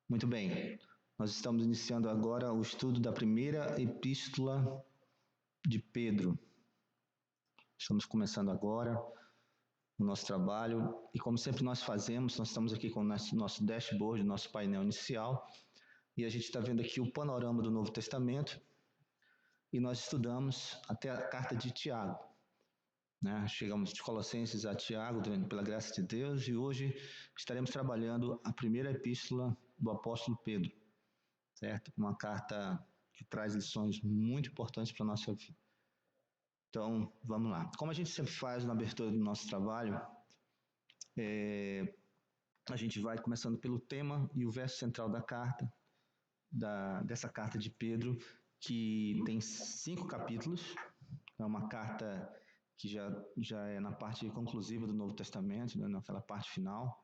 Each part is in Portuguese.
Muito bem, nós estamos iniciando agora o estudo da primeira epístola de Pedro. Estamos começando agora o nosso trabalho e, como sempre nós fazemos, nós estamos aqui com o nosso dashboard, nosso painel inicial, e a gente está vendo aqui o panorama do Novo Testamento e nós estudamos até a carta de Tiago. Chegamos de Colossenses a Tiago, pela graça de Deus, e hoje estaremos trabalhando a primeira epístola do apóstolo Pedro, certo? Uma carta que traz lições muito importantes para a nossa vida. Então, vamos lá. Como a gente sempre faz na abertura do nosso trabalho, a gente vai começando pelo tema e o verso central da carta, dessa carta de Pedro, que tem 5 capítulos. É uma carta que já é na parte conclusiva do Novo Testamento, né, naquela parte final.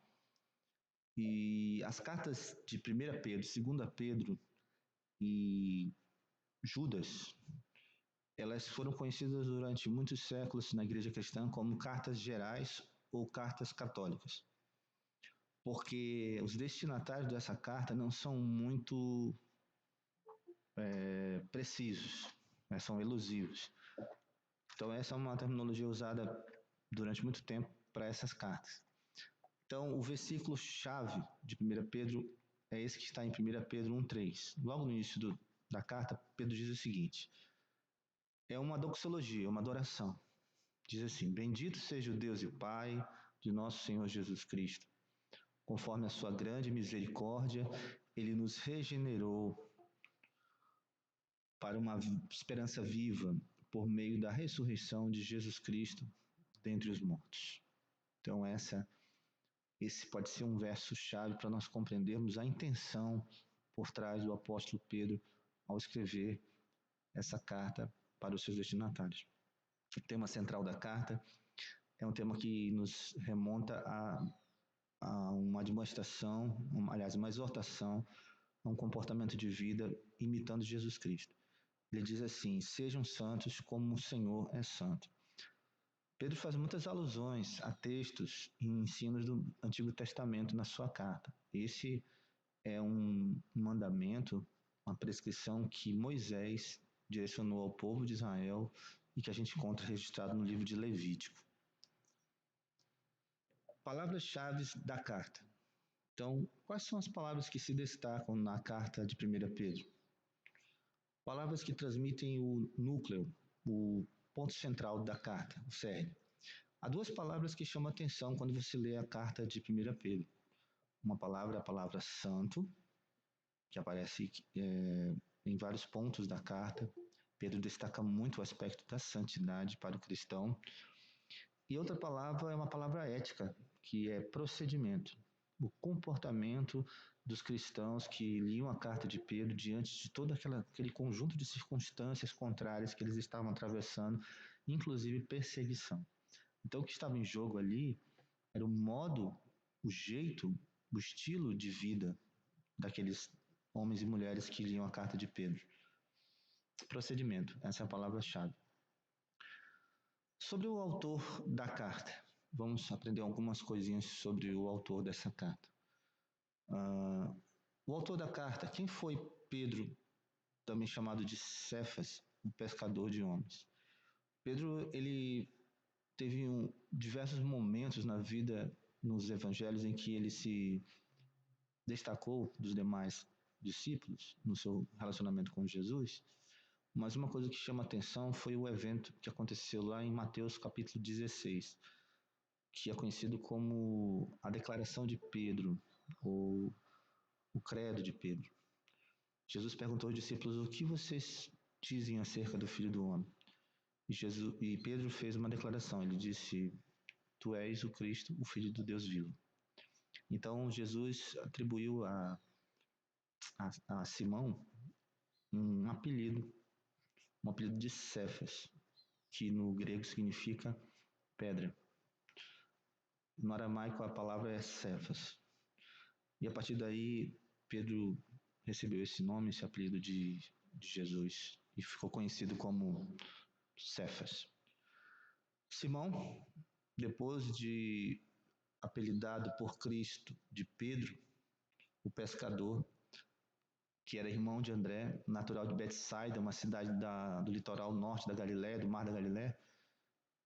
E as cartas de 1 Pedro, 2 Pedro e Judas, elas foram conhecidas durante muitos séculos na igreja cristã como cartas gerais ou cartas católicas, porque os destinatários dessa carta não são muito precisos, né, são elusivos. Então essa é uma terminologia usada durante muito tempo para essas cartas. Então o versículo chave de 1 Pedro é esse que está em 1 Pedro 1,3. Logo no início da carta, Pedro diz o seguinte: é uma doxologia, uma adoração. Diz assim: bendito seja o Deus e o Pai de nosso Senhor Jesus Cristo. Conforme a sua grande misericórdia, ele nos regenerou para uma esperança viva por meio da ressurreição de Jesus Cristo dentre os mortos. Então esse pode ser um verso-chave para nós compreendermos a intenção por trás do apóstolo Pedro ao escrever essa carta para os seus destinatários. O tema central da carta é um tema que nos remonta a uma demonstração, aliás, uma exortação a um comportamento de vida imitando Jesus Cristo. Ele diz assim: sejam santos como o Senhor é santo. Pedro faz muitas alusões a textos e ensinos do Antigo Testamento na sua carta. Esse é um mandamento, uma prescrição que Moisés direcionou ao povo de Israel e que a gente encontra registrado no livro de Levítico. Palavras-chave da carta. Então, quais são as palavras que se destacam na carta de 1 Pedro? Palavras que transmitem o núcleo, o ponto central da carta, o cerne. Há duas palavras que chamam a atenção quando você lê a carta de 1 Pedro. Uma palavra é a palavra santo, que aparece em vários pontos da carta. Pedro destaca muito o aspecto da santidade para o cristão. E outra palavra é uma palavra ética, que é procedimento. O comportamento dos cristãos que liam a carta de Pedro diante de todo aquele conjunto de circunstâncias contrárias que eles estavam atravessando, inclusive perseguição. Então, o que estava em jogo ali era o modo, o jeito, o estilo de vida daqueles homens e mulheres que liam a carta de Pedro. Procedimento, essa é a palavra-chave. Sobre o autor da carta, vamos aprender algumas coisinhas sobre o autor dessa carta. O autor da carta, quem foi Pedro, também chamado de Cefas, o pescador de homens? Pedro, ele teve diversos momentos na vida, nos evangelhos, em que ele se destacou dos demais discípulos no seu relacionamento com Jesus, mas uma coisa que chama atenção foi o evento que aconteceu lá em Mateus capítulo 16, que é conhecido como a declaração de Pedro, ou o credo de Pedro. Jesus perguntou aos discípulos: o que vocês dizem acerca do Filho do Homem? E Pedro fez uma declaração, ele disse: tu és o Cristo, o Filho do Deus vivo. Então Jesus atribuiu a Simão um apelido de Cefas, que no grego significa pedra. No aramaico a palavra é Cefas. E a partir daí Pedro recebeu esse nome, esse apelido de Jesus, e ficou conhecido como Cefas. Simão, depois de apelidado por Cristo de Pedro, o pescador, que era irmão de André, natural de Betsaida, uma cidade do litoral norte da Galiléia, do Mar da Galiléia.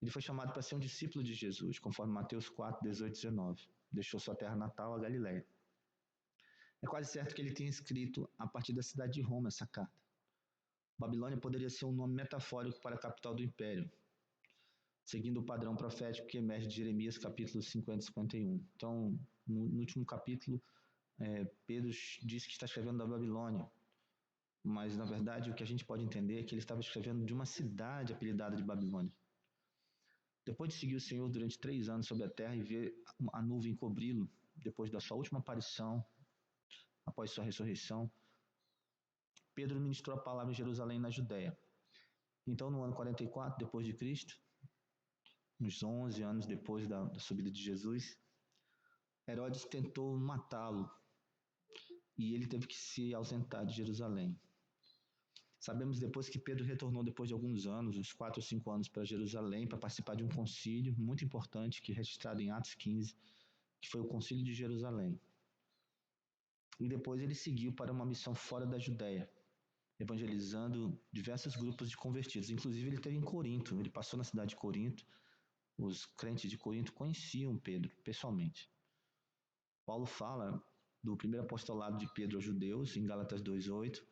Ele foi chamado para ser um discípulo de Jesus, conforme Mateus 4, 18 e 19. Deixou sua terra natal, a Galiléia. É quase certo que ele tenha escrito a partir da cidade de Roma essa carta. Babilônia poderia ser um nome metafórico para a capital do império, seguindo o padrão profético que emerge de Jeremias capítulos 50 e 51. Então, no último capítulo, Pedro diz que está escrevendo da Babilônia, mas na verdade o que a gente pode entender é que ele estava escrevendo de uma cidade apelidada de Babilônia. Depois de seguir o Senhor durante 3 anos sobre a terra e ver a nuvem cobri-lo, depois da sua última aparição, após sua ressurreição, Pedro ministrou a palavra em Jerusalém, na Judéia. Então, no ano 44 depois de Cristo, uns 11 anos depois da subida de Jesus, Herodes tentou matá-lo e ele teve que se ausentar de Jerusalém. Sabemos depois que Pedro retornou depois de alguns anos, uns 4 ou 5 anos, para Jerusalém para participar de um concílio muito importante que é registrado em Atos 15, que foi o Concílio de Jerusalém. E depois ele seguiu para uma missão fora da Judéia, evangelizando diversos grupos de convertidos. Inclusive ele esteve em Corinto, ele passou na cidade de Corinto. Os crentes de Corinto conheciam Pedro pessoalmente. Paulo fala do primeiro apostolado de Pedro aos judeus, em Gálatas 2:8.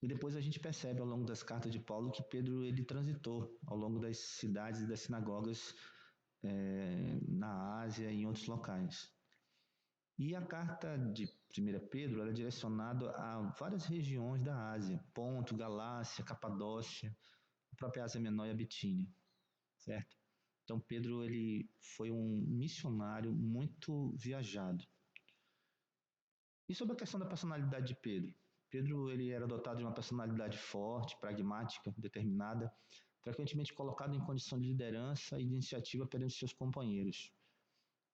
E depois a gente percebe ao longo das cartas de Paulo que Pedro ele transitou ao longo das cidades e das sinagogas na Ásia e em outros locais. E a carta de 1 Pedro ela é direcionada a várias regiões da Ásia, Ponto, Galácia, Capadócia, a própria Ásia Menor e a Bitínia, certo? Então Pedro ele foi um missionário muito viajado. E sobre a questão da personalidade de Pedro? Pedro ele era dotado de uma personalidade forte, pragmática, determinada, frequentemente colocado em condição de liderança e de iniciativa perante seus companheiros.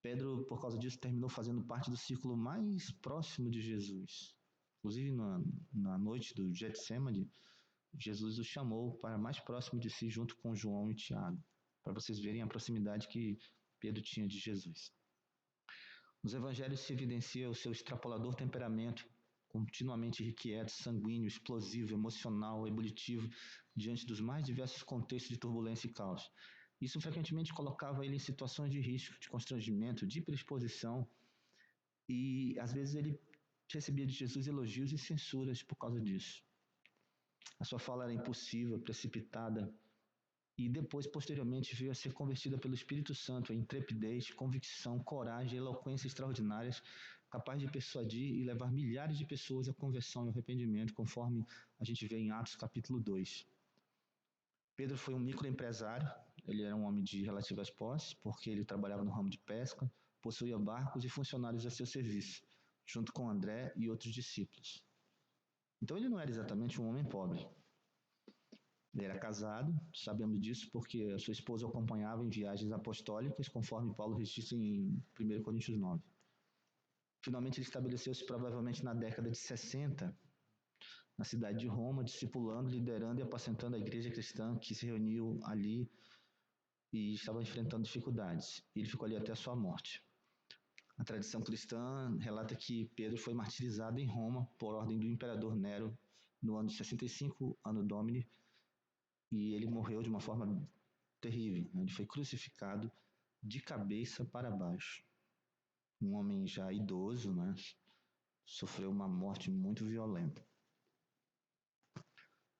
Pedro, por causa disso, terminou fazendo parte do círculo mais próximo de Jesus. Inclusive, na noite do Getsemane, Jesus o chamou para mais próximo de si, junto com João e Tiago, para vocês verem a proximidade que Pedro tinha de Jesus. Nos evangelhos se evidencia o seu extrapolador temperamento, continuamente irrequieto, sanguíneo, explosivo, emocional, ebulitivo, diante dos mais diversos contextos de turbulência e caos. Isso frequentemente colocava ele em situações de risco, de constrangimento, de hiperexposição, e às vezes ele recebia de Jesus elogios e censuras por causa disso. A sua fala era impulsiva, precipitada, e depois, posteriormente, veio a ser convertida pelo Espírito Santo em intrepidez, convicção, coragem e eloquência extraordinárias, capaz de persuadir e levar milhares de pessoas à conversão e ao arrependimento, conforme a gente vê em Atos capítulo 2. Pedro foi um microempresário, ele era um homem de relativas posses, porque ele trabalhava no ramo de pesca, possuía barcos e funcionários a seu serviço, junto com André e outros discípulos. Então ele não era exatamente um homem pobre. Ele era casado, sabemos disso porque a sua esposa o acompanhava em viagens apostólicas, conforme Paulo registra em 1 Coríntios 9. Finalmente ele estabeleceu-se provavelmente na década de 60, na cidade de Roma, discipulando, liderando e apacentando a igreja cristã que se reuniu ali e estava enfrentando dificuldades. Ele ficou ali até a sua morte. A tradição cristã relata que Pedro foi martirizado em Roma por ordem do imperador Nero no ano de 65 Anno Domini, e ele morreu de uma forma terrível. Ele foi crucificado de cabeça para baixo. Um homem já idoso, né? Sofreu uma morte muito violenta.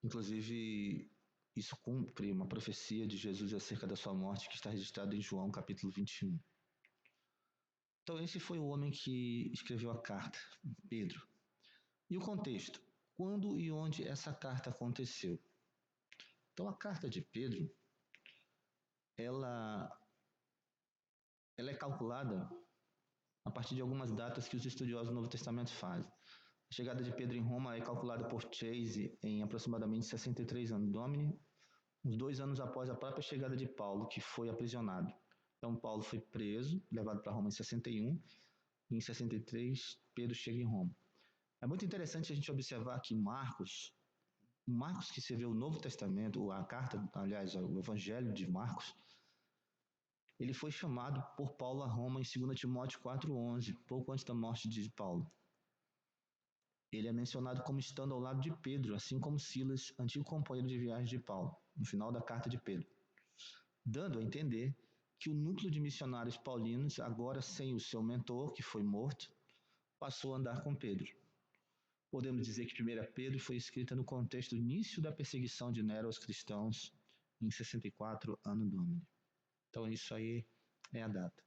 Inclusive, isso cumpre uma profecia de Jesus acerca da sua morte que está registrado em João capítulo 21. Então esse foi o homem que escreveu a carta, Pedro. E o contexto? Quando e onde essa carta aconteceu? Então a carta de Pedro, ela é calculada a partir de algumas datas que os estudiosos do Novo Testamento fazem. A chegada de Pedro em Roma é calculada por Chase em aproximadamente 63 Anno Domini, uns 2 anos após a própria chegada de Paulo, que foi aprisionado. Então Paulo foi preso, levado para Roma em 61, e em 63 Pedro chega em Roma. É muito interessante a gente observar que Marcos que escreveu o Novo Testamento, a carta, aliás, o Evangelho de Marcos, ele foi chamado por Paulo a Roma em 2 Timóteo 4:11, pouco antes da morte de Paulo. Ele é mencionado como estando ao lado de Pedro, assim como Silas, antigo companheiro de viagem de Paulo, no final da carta de Pedro, dando a entender que o núcleo de missionários paulinos, agora sem o seu mentor, que foi morto, passou a andar com Pedro. Podemos dizer que 1 Pedro foi escrita no contexto do início da perseguição de Nero aos cristãos em 64 Anno Domini. Então isso aí é a data.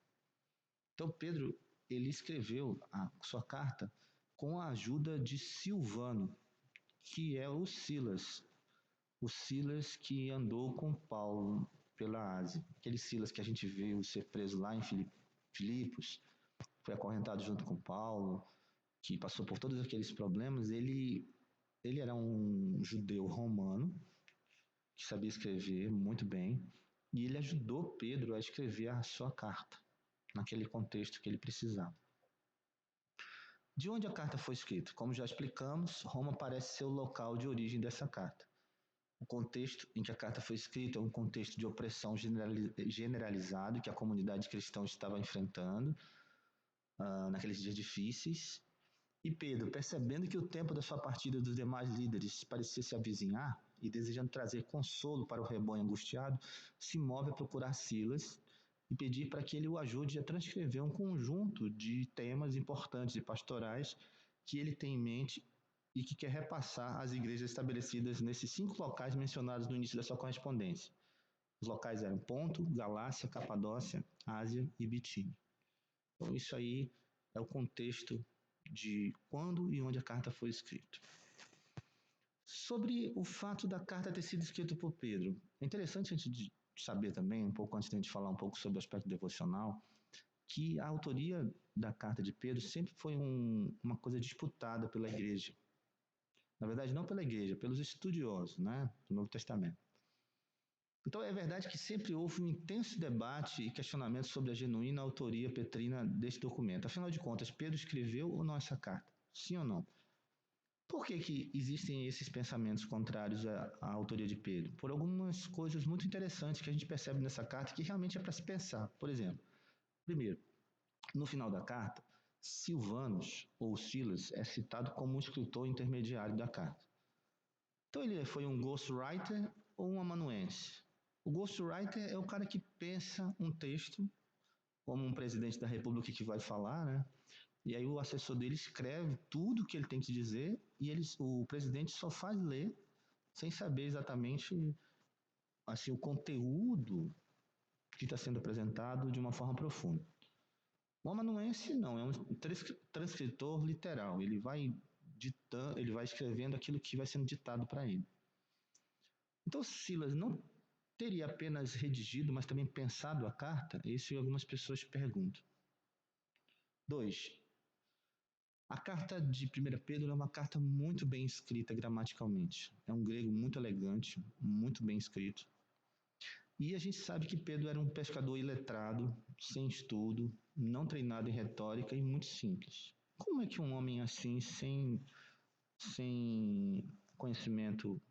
Então Pedro, ele escreveu a sua carta com a ajuda de Silvano, que é o Silas que andou com Paulo pela Ásia. Aquele Silas que a gente viu ser preso lá em Filipos, foi acorrentado junto com Paulo, que passou por todos aqueles problemas. Ele era um judeu romano que sabia escrever muito bem, e ele ajudou Pedro a escrever a sua carta, naquele contexto que ele precisava. De onde a carta foi escrita? Como já explicamos, Roma parece ser o local de origem dessa carta. O contexto em que a carta foi escrita é um contexto de opressão generalizado que a comunidade cristã estava enfrentando naqueles dias difíceis. E Pedro, percebendo que o tempo da sua partida dos demais líderes parecia se avizinhar e desejando trazer consolo para o rebanho angustiado, se move a procurar Silas e pedir para que ele o ajude a transcrever um conjunto de temas importantes e pastorais que ele tem em mente e que quer repassar às igrejas estabelecidas nesses 5 locais mencionados no início da sua correspondência. Os locais eram Ponto, Galácia, Capadócia, Ásia e Bitínia. Então isso aí é o contexto de quando e onde a carta foi escrita. Sobre o fato da carta ter sido escrita por Pedro, é interessante a gente saber também, um pouco antes de a gente falar um pouco sobre o aspecto devocional, que a autoria da carta de Pedro sempre foi uma coisa disputada pela igreja. Na verdade, não pela igreja, pelos estudiosos, né, do Novo Testamento. Então é verdade que sempre houve um intenso debate e questionamento sobre a genuína autoria petrina deste documento. Afinal de contas, Pedro escreveu ou não essa carta? Sim ou não? Por que existem esses pensamentos contrários à autoria de Pedro? Por algumas coisas muito interessantes que a gente percebe nessa carta que realmente é para se pensar. Por exemplo, primeiro, no final da carta, Silvanus, ou Silas, é citado como um escritor intermediário da carta. Então ele foi um ghostwriter ou um amanuense? O ghostwriter é o cara que pensa um texto, como um presidente da república que vai falar, né? E aí o assessor dele escreve tudo o que ele tem que dizer e o presidente só faz ler sem saber exatamente assim, o conteúdo que está sendo apresentado de uma forma profunda. O amanuense não, é um transcritor literal. Ele vai ditando, ele vai escrevendo aquilo que vai sendo ditado para ele. Então Silas não teria apenas redigido, mas também pensado a carta? Isso algumas pessoas perguntam. 2. A carta de 1 Pedro é uma carta muito bem escrita gramaticalmente. É um grego muito elegante, muito bem escrito. E a gente sabe que Pedro era um pescador iletrado, sem estudo, não treinado em retórica e muito simples. Como é que um homem assim, sem conhecimento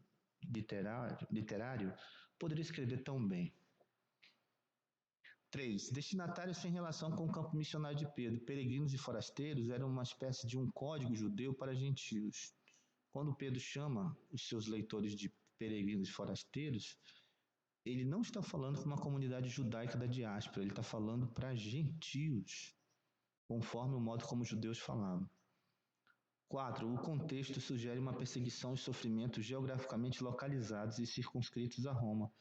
literário, poderia escrever tão bem? 3. Destinatários sem relação com o campo missionário de Pedro. Peregrinos e forasteiros eram uma espécie de um código judeu para gentios. Quando Pedro chama os seus leitores de peregrinos e forasteiros, ele não está falando com uma comunidade judaica da diáspora, ele está falando para gentios, conforme o modo como os judeus falavam. 4. O contexto sugere uma perseguição e sofrimento geograficamente localizados e circunscritos a Roma,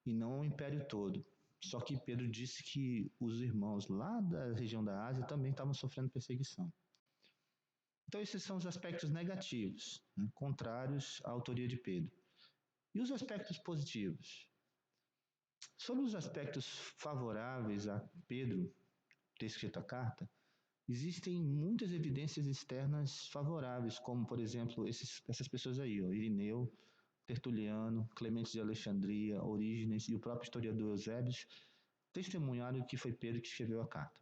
e não ao império todo. Só que Pedro disse que os irmãos lá da região da Ásia também estavam sofrendo perseguição. Então esses são os aspectos negativos, né, contrários à autoria de Pedro. E os aspectos positivos? Sobre os aspectos favoráveis a Pedro ter escrito a carta, existem muitas evidências externas favoráveis, como, por exemplo, essas pessoas aí, ó, Irineu, Tertuliano, Clemente de Alexandria, Orígenes e o próprio historiador Eusébio testemunharam que foi Pedro que escreveu a carta.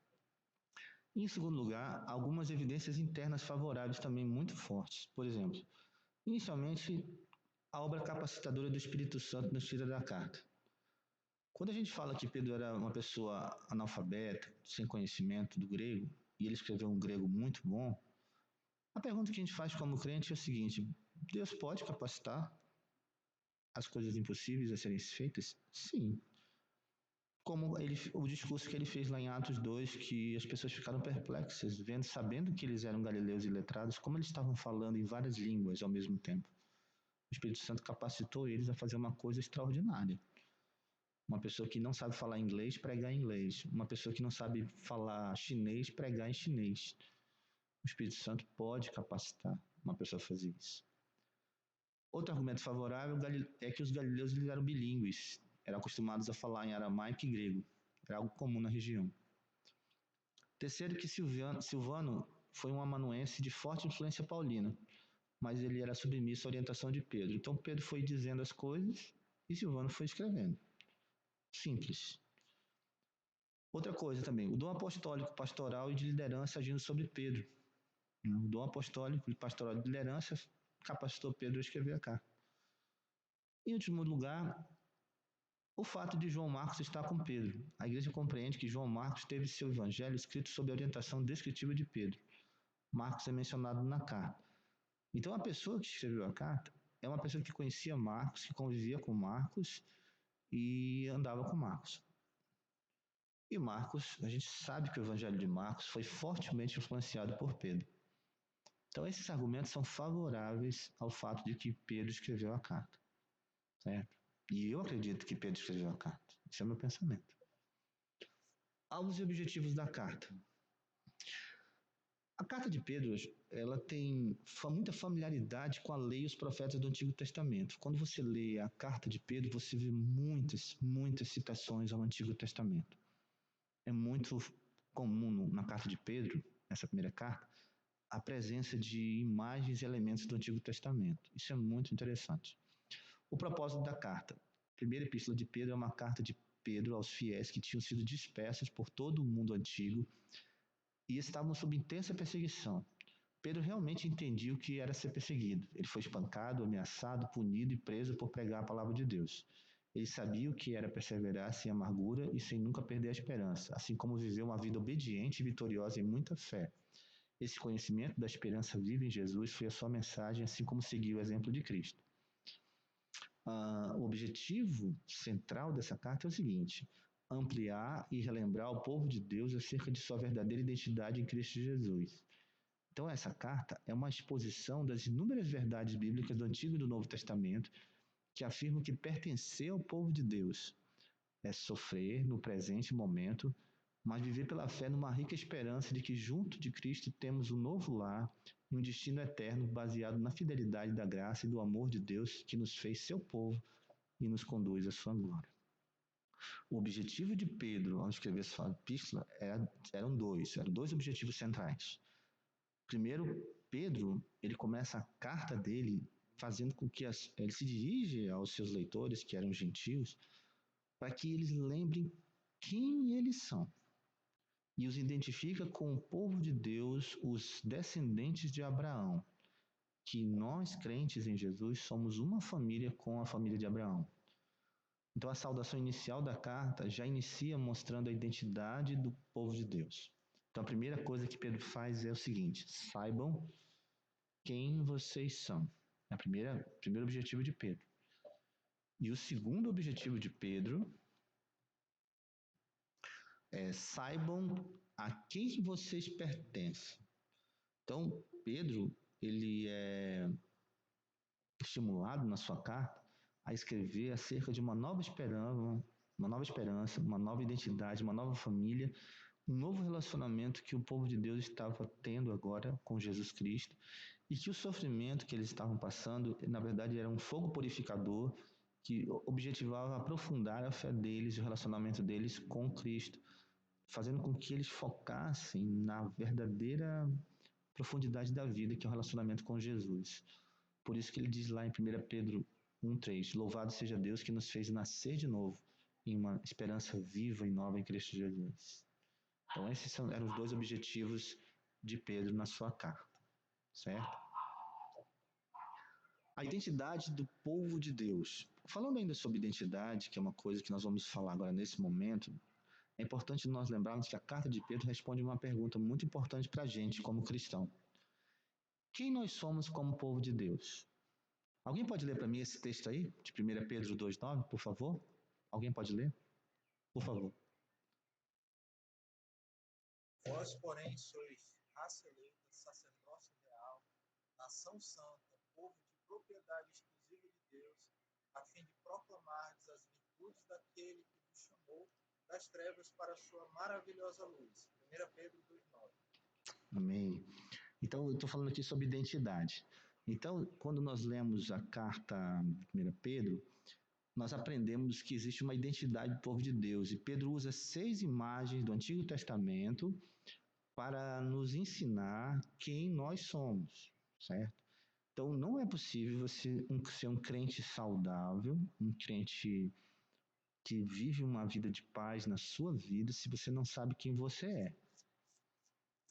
Em segundo lugar, algumas evidências internas favoráveis também muito fortes. Por exemplo, inicialmente, a obra capacitadora do Espírito Santo nos tira da carta. Quando a gente fala que Pedro era uma pessoa analfabeta, sem conhecimento do grego, e ele escreveu um grego muito bom, A pergunta que a gente faz como crente é o seguinte: Deus pode capacitar as coisas impossíveis a serem feitas? Sim. Como o discurso que ele fez lá em Atos 2, que as pessoas ficaram perplexas, sabendo que eles eram galileus e letrados, como eles estavam falando em várias línguas ao mesmo tempo. O Espírito Santo capacitou eles a fazer uma coisa extraordinária. Uma pessoa que não sabe falar inglês, pregar em inglês. Uma pessoa que não sabe falar chinês, pregar em chinês. O Espírito Santo pode capacitar uma pessoa a fazer isso. Outro argumento favorável é que os galileus eles eram bilíngues, eram acostumados a falar em aramaico e grego. Era algo comum na região. Terceiro, que Silvano foi um amanuense de forte influência paulina, mas ele era submisso à orientação de Pedro. Então Pedro foi dizendo as coisas e Silvano foi escrevendo. Simples. Outra coisa também, o dom apostólico, pastoral e de liderança agindo sobre Pedro. O dom apostólico e pastoral de liderança capacitou Pedro a escrever a carta. Em último lugar, o fato de João Marcos estar com Pedro. A igreja compreende que João Marcos teve seu evangelho escrito sob a orientação descritiva de Pedro. Marcos é mencionado na carta. Então, a pessoa que escreveu a carta é uma pessoa que conhecia Marcos, que convivia com Marcos e andava com Marcos. E Marcos, a gente sabe que o evangelho de Marcos foi fortemente influenciado por Pedro. Então, esses argumentos são favoráveis ao fato de que Pedro escreveu a carta, certo? E eu acredito que Pedro escreveu a carta. Esse é o meu pensamento. Alvos e objetivos da carta. A carta de Pedro, ela tem muita familiaridade com a lei e os profetas do Antigo Testamento. Quando você lê a carta de Pedro, você vê muitas citações ao Antigo Testamento. É muito comum na carta de Pedro, nessa primeira carta, a presença de imagens e elementos do Antigo Testamento. Isso é muito interessante. O propósito da carta. A primeira epístola de Pedro é uma carta de Pedro aos fiéis que tinham sido dispersos por todo o mundo antigo e estavam sob intensa perseguição. Pedro realmente entendia o que era ser perseguido. Ele foi espancado, ameaçado, punido e preso por pregar a palavra de Deus. Ele sabia o que era perseverar sem amargura e sem nunca perder a esperança, assim como viver uma vida obediente e vitoriosa em muita fé. Esse conhecimento da esperança viva em Jesus foi a sua mensagem, assim como seguir o exemplo de Cristo. O objetivo central dessa carta é o seguinte: ampliar e relembrar o povo de Deus acerca de sua verdadeira identidade em Cristo Jesus. Então, essa carta é uma exposição das inúmeras verdades bíblicas do Antigo e do Novo Testamento que afirmam que pertencer ao povo de Deus é sofrer no presente momento, mas viver pela fé numa rica esperança de que junto de Cristo temos um novo lar e um destino eterno baseado na fidelidade da graça e do amor de Deus que nos fez seu povo e nos conduz à sua glória. O objetivo de Pedro ao escrever sua epístola eram dois objetivos centrais. Primeiro, Pedro, ele começa a carta dele fazendo com que ele se dirige aos seus leitores, que eram gentios, para que eles lembrem quem eles são e os identifica com o povo de Deus, os descendentes de Abraão, que nós, crentes em Jesus, somos uma família com a família de Abraão. Então, a saudação inicial da carta já inicia mostrando a identidade do povo de Deus. Então, a primeira coisa que Pedro faz é o seguinte: saibam quem vocês são. É o primeiro objetivo de Pedro. E o segundo objetivo de Pedro é saibam a quem vocês pertencem. Então, Pedro, ele é estimulado na sua carta a escrever acerca de uma nova esperança, uma nova identidade, uma nova família, um novo relacionamento que o povo de Deus estava tendo agora com Jesus Cristo e que o sofrimento que eles estavam passando, na verdade, era um fogo purificador que objetivava aprofundar a fé deles e o relacionamento deles com Cristo, fazendo com que eles focassem na verdadeira profundidade da vida, que é o relacionamento com Jesus. Por isso que ele diz lá em 1 Pedro 1,3: louvado seja Deus que nos fez nascer de novo em uma esperança viva e nova em Cristo Jesus. Então esses eram os dois objetivos de Pedro na sua carta, certo? A identidade do povo de Deus. Falando ainda sobre identidade, que é uma coisa que nós vamos falar agora nesse momento, é importante nós lembrarmos que a carta de Pedro responde uma pergunta muito importante para a gente como cristão. Quem nós somos como povo de Deus? Alguém pode ler para mim esse texto aí, de 1 Pedro 2,9, por favor? Alguém pode ler? Por favor. Vós, porém, sois raça eleita, sacerdócio real, nação santa, povo de propriedade exclusiva de Deus, a fim de proclamardes as virtudes daquele que vos chamou das trevas para a sua maravilhosa luz. 1 Pedro 2,9. Amém. Então, eu estou falando aqui sobre identidade. Então, quando nós lemos a carta de 1 Pedro, nós aprendemos que existe uma identidade do povo de Deus. E Pedro usa 6 imagens do Antigo Testamento para nos ensinar quem nós somos, certo? Então, não é possível você ser um crente saudável, um crente que vive uma vida de paz na sua vida, se você não sabe quem você é.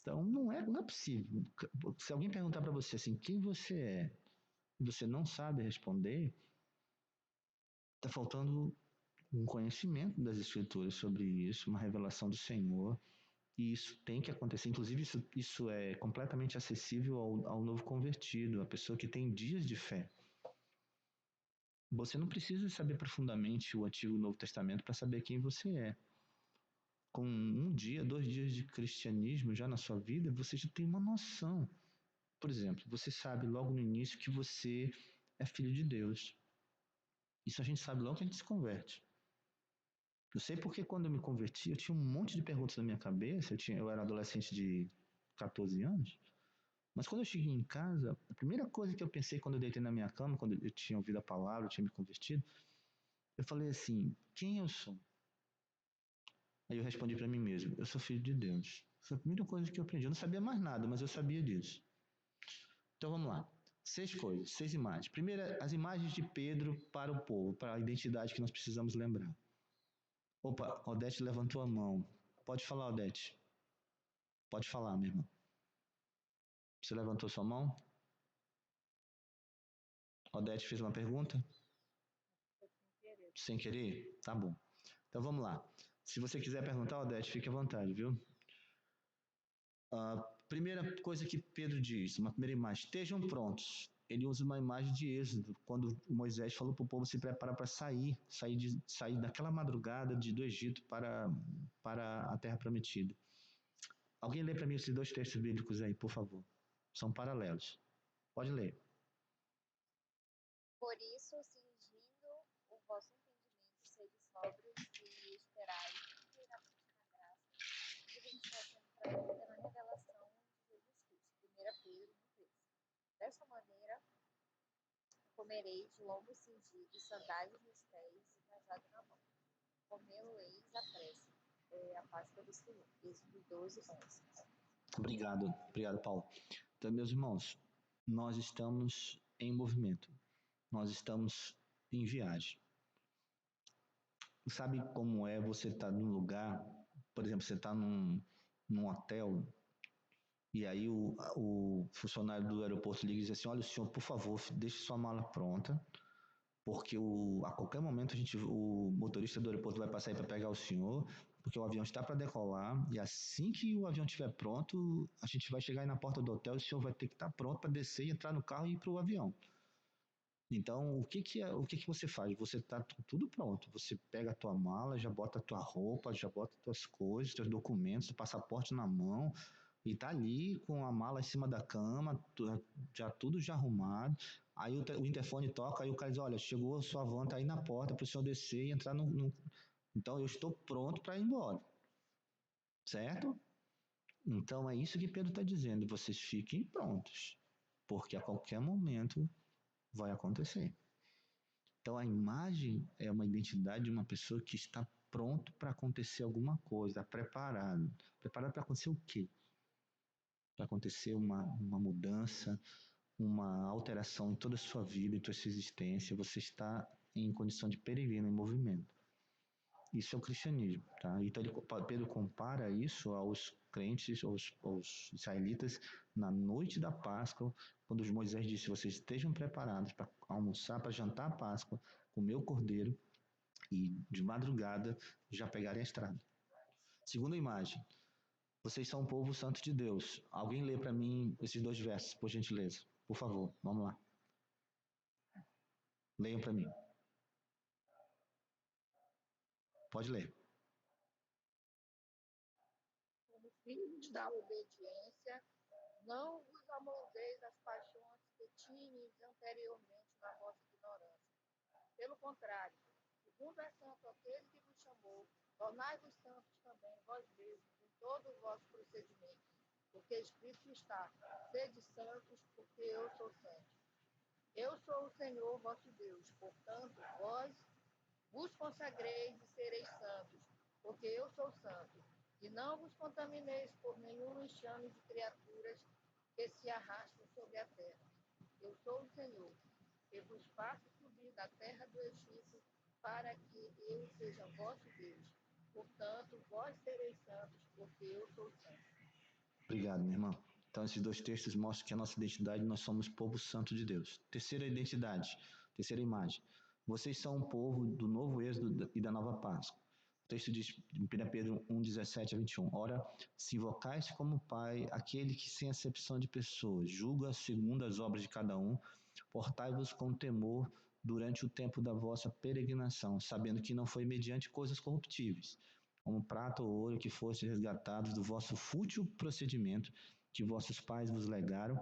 Então, não é possível. Se alguém perguntar para você assim, quem você é, e você não sabe responder, está faltando um conhecimento das Escrituras sobre isso, uma revelação do Senhor, e isso tem que acontecer. Inclusive, isso é completamente acessível ao novo convertido, a pessoa que tem dias de fé. Você não precisa saber profundamente o Antigo e o Novo Testamento para saber quem você é. Com 1 dia, 2 dias de cristianismo já na sua vida, você já tem uma noção. Por exemplo, você sabe logo no início que você é filho de Deus. Isso a gente sabe logo que a gente se converte. Eu sei porque quando eu me converti, eu tinha um monte de perguntas na minha cabeça. Eu era adolescente de 14 anos. Mas quando eu cheguei em casa, a primeira coisa que eu pensei quando eu deitei na minha cama, quando eu tinha ouvido a palavra, eu tinha me convertido, eu falei assim: quem eu sou? Aí eu respondi para mim mesmo: eu sou filho de Deus. Foi a primeira coisa que eu aprendi. Eu não sabia mais nada, mas eu sabia disso. Então vamos lá. 6 coisas, 6 imagens. Primeira, as imagens de Pedro para o povo, para a identidade que nós precisamos lembrar. Opa, Odete levantou a mão. Pode falar, Odete. Pode falar, minha irmã. Você levantou sua mão? Odete fez uma pergunta? Sem querer? Tá bom. Então vamos lá. Se você quiser perguntar, Odete, fique à vontade, viu? A primeira coisa que Pedro diz, uma primeira imagem: estejam prontos. Ele usa uma imagem de Êxodo, quando Moisés falou para o povo se preparar para sair daquela madrugada do Egito para a Terra Prometida. Alguém lê para mim esses 2 textos bíblicos aí, por favor. São paralelos. Pode ler. Por isso, cingindo o vosso entendimento, sede sóbrios e esperai inteiramente na graça que vos está sendo trazida na revelação de Jesus Cristo. 1 Pedro 1,3. Desta maneira, comereis de lombo cingido, sandálias nos pés e cajado na mão. Comê-lo-eis à pressa. É a Páscoa do Senhor. Êxodo 12:11. Obrigado, Paulo. Então, meus irmãos, nós estamos em movimento. Nós estamos em viagem. Sabe como é você estar num lugar, por exemplo, você está num hotel, e aí o funcionário do aeroporto liga e diz assim: olha, senhor, por favor, deixe sua mala pronta, porque a qualquer momento o motorista do aeroporto vai passar aí para pegar o senhor, porque o avião está para decolar, e assim que o avião estiver pronto, a gente vai chegar aí na porta do hotel e o senhor vai ter que estar pronto para descer e entrar no carro e ir para o avião. Então, o que você faz? Você está tudo pronto. Você pega a tua mala, já bota a tua roupa, já bota as tuas coisas, teus documentos, o passaporte na mão, e tá ali com a mala em cima da cama, já tudo já arrumado. Aí o interfone toca, aí o cara diz: olha, chegou a sua van, tá aí na porta para o senhor descer e entrar no. Então, eu estou pronto para ir embora. Certo? Então, é isso que Pedro está dizendo. Vocês fiquem prontos, porque a qualquer momento vai acontecer. Então, a imagem é uma identidade de uma pessoa que está pronto para acontecer alguma coisa, preparado. Preparado para acontecer o quê? Para acontecer uma mudança, uma alteração em toda a sua vida, em toda a sua existência. Você está em condição de peregrino, em movimento. Isso é o cristianismo, tá? Então, Pedro compara isso aos crentes, aos israelitas, na noite da Páscoa, quando Moisés disse: vocês estejam preparados para almoçar, para jantar a Páscoa, comer o cordeiro e de madrugada já pegarem a estrada. Segunda imagem: Vocês são um povo santo de Deus. Alguém lê para mim esses 2 versos, por gentileza. Por favor, vamos lá. Leiam para mim. Pode ler. Como filhos da obediência, não vos amoldeis às paixões que tinhas anteriormente na vossa ignorância. Pelo contrário, segundo é santo aquele que vos chamou, tornai-vos santos também vós mesmos em todo o vosso procedimento, porque escrito está: sede santos, porque eu sou santo. Eu sou o Senhor vosso Deus, portanto, vós vos consagreis e sereis santos, porque eu sou santo. E não vos contamineis por nenhum enxame de criaturas que se arrastam sobre a terra. Eu sou o Senhor, que vos faço subir da terra do Egito, para que eu seja vosso Deus. Portanto, vós sereis santos, porque eu sou santo. Obrigado, minha irmã. Então, esses 2 textos mostram que a nossa identidade, nós somos povo santo de Deus. Terceira identidade, terceira imagem. Vocês são um povo do novo êxodo e da nova Páscoa. O texto diz em 1 Pedro 1, 17 a 21. Ora, se invocais como Pai aquele que, sem acepção de pessoas, julga segundo as obras de cada um, portai-vos com temor durante o tempo da vossa peregrinação, sabendo que não foi mediante coisas corruptíveis, como prata ou ouro, que foste resgatados do vosso fútil procedimento que vossos pais vos legaram,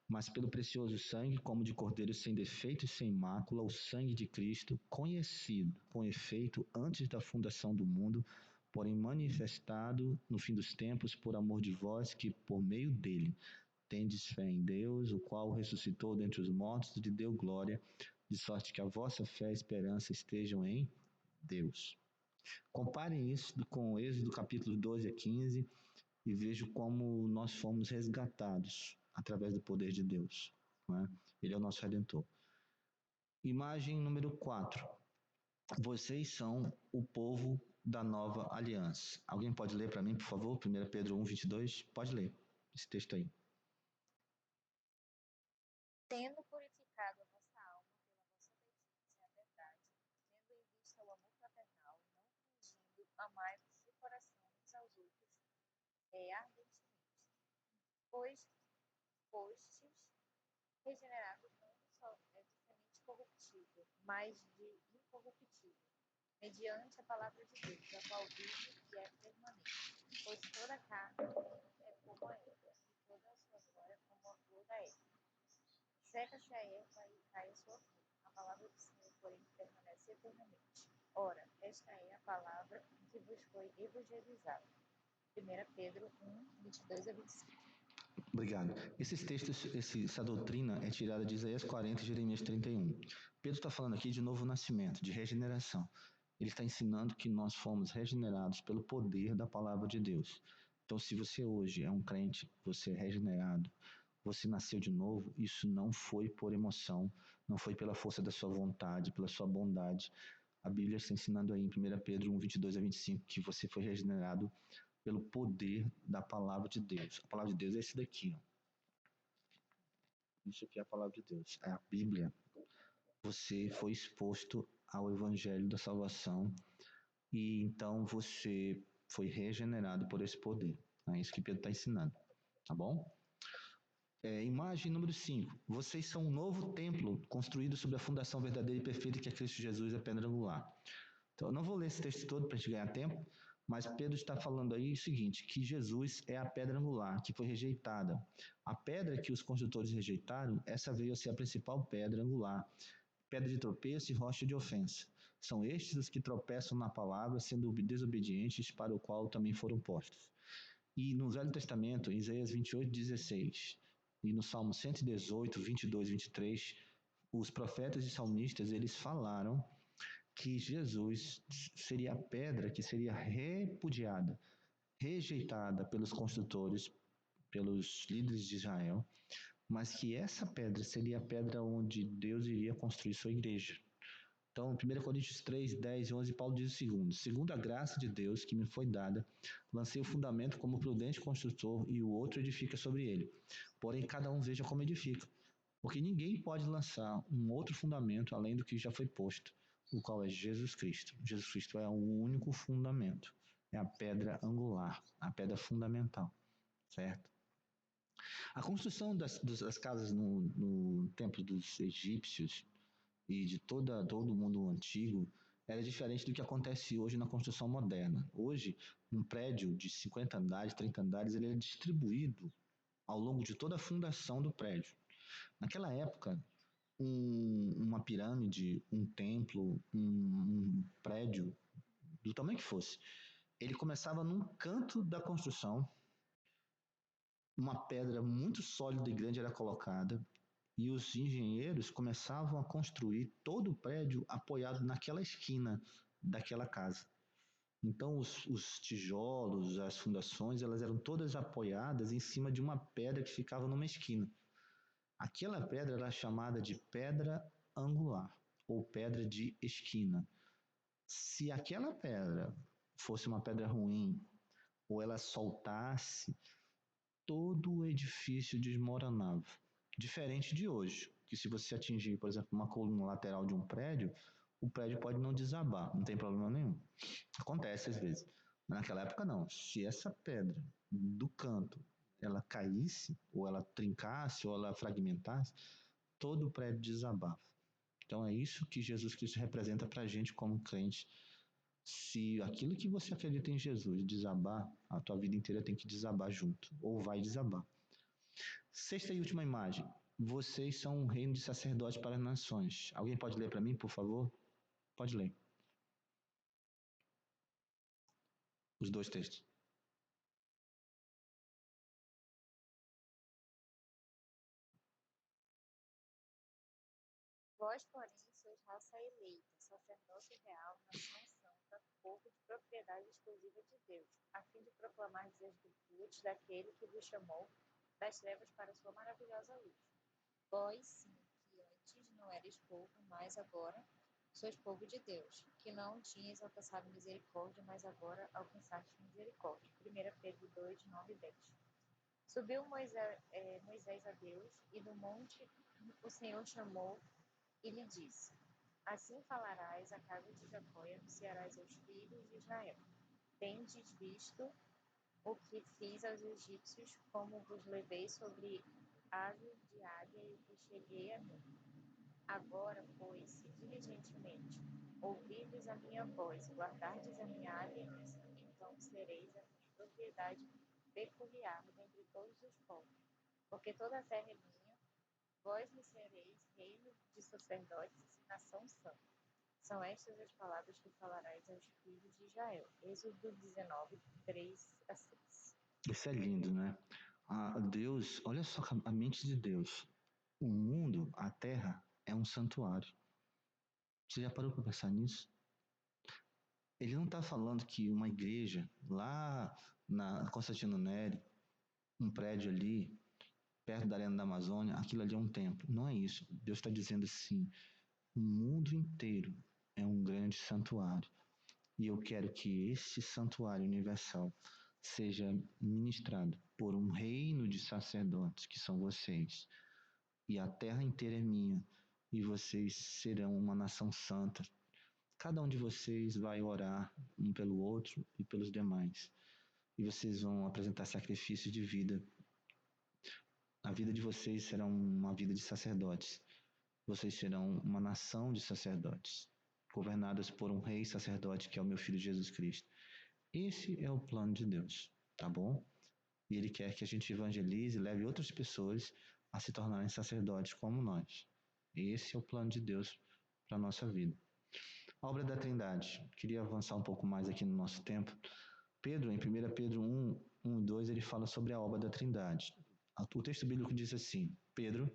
mas pelo precioso sangue, como de cordeiro sem defeito e sem mácula, o sangue de Cristo, conhecido com efeito antes da fundação do mundo, porém manifestado no fim dos tempos por amor de vós, que por meio dele tendes fé em Deus, o qual o ressuscitou dentre os mortos e lhe deu glória, de sorte que a vossa fé e esperança estejam em Deus. Comparem isso com o Êxodo capítulo 12 a 15 e vejam como nós fomos resgatados através do poder de Deus. Não é? Ele é o nosso Redentor. Imagem número 4. Vocês são o povo da nova aliança. Alguém pode ler para mim, por favor? 1 Pedro 1, 22? Pode ler esse texto aí. Tendo purificado a vossa alma pela vossa obediência à verdade, tendo em vista o amor fraternal, não fingindo, amai-vos de coração uns aos outros ardentemente, pois fostes regenerados não só de semente corruptível, mas de incorruptível, mediante a palavra de Deus, a qual vive e é permanente. Pois toda a carne é como a erva, e toda a sua glória como a flor da erva. Seca-se a erva e cai a sua flor. A palavra do Senhor, porém, permanece eternamente. Ora, esta é a palavra que vos foi evangelizada. 1 Pedro 1, 22 a 25. Obrigado. Esses textos, essa doutrina é tirada de Isaías 40 e Jeremias 31. Pedro está falando aqui de novo nascimento, de regeneração. Ele está ensinando que nós fomos regenerados pelo poder da palavra de Deus. Então, se você hoje é um crente, você é regenerado, você nasceu de novo, isso não foi por emoção, não foi pela força da sua vontade, pela sua bondade. A Bíblia está ensinando aí em 1 Pedro 1, 22 a 25 que você foi regenerado pelo poder da palavra de Deus. A palavra de Deus é esse daqui, ó. Isso aqui é a palavra de Deus, é a Bíblia. Você foi exposto ao evangelho da salvação e então você foi regenerado por esse poder. É isso que Pedro está ensinando, tá bom? Imagem número 5. Vocês são um novo templo construído sobre a fundação verdadeira e perfeita que é Cristo Jesus, a pedra angular. Então, eu não vou ler esse texto todo para a gente ganhar tempo, mas Pedro está falando aí o seguinte, que Jesus é a pedra angular, que foi rejeitada. A pedra que os construtores rejeitaram, essa veio a ser a principal pedra angular, pedra de tropeço e rocha de ofensa. São estes os que tropeçam na palavra, sendo desobedientes, para o qual também foram postos. E no Velho Testamento, em Isaías 28, 16, e no Salmo 118, 22, 23, os profetas e salmistas, eles falaram que Jesus seria a pedra que seria repudiada, rejeitada pelos construtores, pelos líderes de Israel, mas que essa pedra seria a pedra onde Deus iria construir sua igreja. Então, 1 Coríntios 3, 10 e 11, Paulo diz o segundo: segundo a graça de Deus que me foi dada, lancei o fundamento como prudente construtor e o outro edifica sobre ele. Porém, cada um veja como edifica, porque ninguém pode lançar um outro fundamento além do que já foi posto, o qual é Jesus Cristo. Jesus Cristo é o único fundamento, é a pedra angular, a pedra fundamental, certo? A construção das casas no templo dos egípcios e de todo o mundo antigo era diferente do que acontece hoje na construção moderna. Hoje, um prédio de 50 andares, 30 andares, ele é distribuído ao longo de toda a fundação do prédio. Naquela época, uma pirâmide, um templo, um prédio, do tamanho que fosse, ele começava num canto da construção, uma pedra muito sólida e grande era colocada, e os engenheiros começavam a construir todo o prédio apoiado naquela esquina daquela casa. Então, os tijolos, as fundações, elas eram todas apoiadas em cima de uma pedra que ficava numa esquina. Aquela pedra era chamada de pedra angular, ou pedra de esquina. Se aquela pedra fosse uma pedra ruim, ou ela soltasse, todo o edifício desmoronava. Diferente de hoje, que se você atingir, por exemplo, uma coluna lateral de um prédio, o prédio pode não desabar, não tem problema nenhum. Acontece às vezes. Mas naquela época não. Se essa pedra do canto ela caísse, ou ela trincasse, ou ela fragmentasse, todo o prédio desabava. Então é isso que Jesus Cristo representa para a gente como crente. Se aquilo que você acredita em Jesus desabar, a tua vida inteira tem que desabar junto, ou vai desabar. Sexta e última imagem. Vocês são um reino de sacerdotes para as nações. Alguém pode ler para mim, por favor? Pode ler. Os dois textos. Vós, porém, sois raça eleita, sacerdócio real, nação santa, povo de propriedade exclusiva de Deus, a fim de proclamar as virtudes daquele que vos chamou das trevas para a sua maravilhosa luz. Vós, sim, que antes não erais povo, mas agora sois povo de Deus, que não tinhas alcançado misericórdia, mas agora alcançaste misericórdia. 1 Pedro 2, 9 e 10. Subiu Moisés a Deus, e do monte o Senhor chamou e lhe disse: Assim falarás à casa de Jacó e anunciarás aos filhos de Israel: Tendes visto o que fiz aos egípcios, como vos levei sobre asas de águia e vos cheguei a mim. Agora, pois, se diligentemente ouvirdes a minha voz, guardardes a minha aliança, então sereis a minha propriedade peculiar dentre todos os povos, porque toda a terra é minha. Vós me sereis reino de sacerdotes e nação santa. São estas as palavras que falarás aos filhos de Israel. Êxodo 19, 3 a 6. Isso é lindo, né? Deus, olha só a mente de Deus. O mundo, a terra, é um santuário. Você já parou para pensar nisso? Ele não está falando que uma igreja lá na Constantino Neri, um prédio ali, perto da Arena da Amazônia, aquilo ali é um templo. Não é isso. Deus está dizendo assim: o mundo inteiro é um grande santuário. E eu quero que esse santuário universal seja ministrado por um reino de sacerdotes, que são vocês. E a terra inteira é minha, e vocês serão uma nação santa. Cada um de vocês vai orar um pelo outro e pelos demais. E vocês vão apresentar sacrifício de vida. A vida de vocês será uma vida de sacerdotes. Vocês serão uma nação de sacerdotes, governados por um rei sacerdote, que é o meu filho Jesus Cristo. Esse é o plano de Deus, tá bom? E Ele quer que a gente evangelize e leve outras pessoas a se tornarem sacerdotes como nós. Esse é o plano de Deus para a nossa vida. A obra da Trindade. Queria avançar um pouco mais aqui no nosso tempo. Pedro, em 1 Pedro 1 e 2, ele fala sobre a obra da Trindade. O texto bíblico diz assim: Pedro,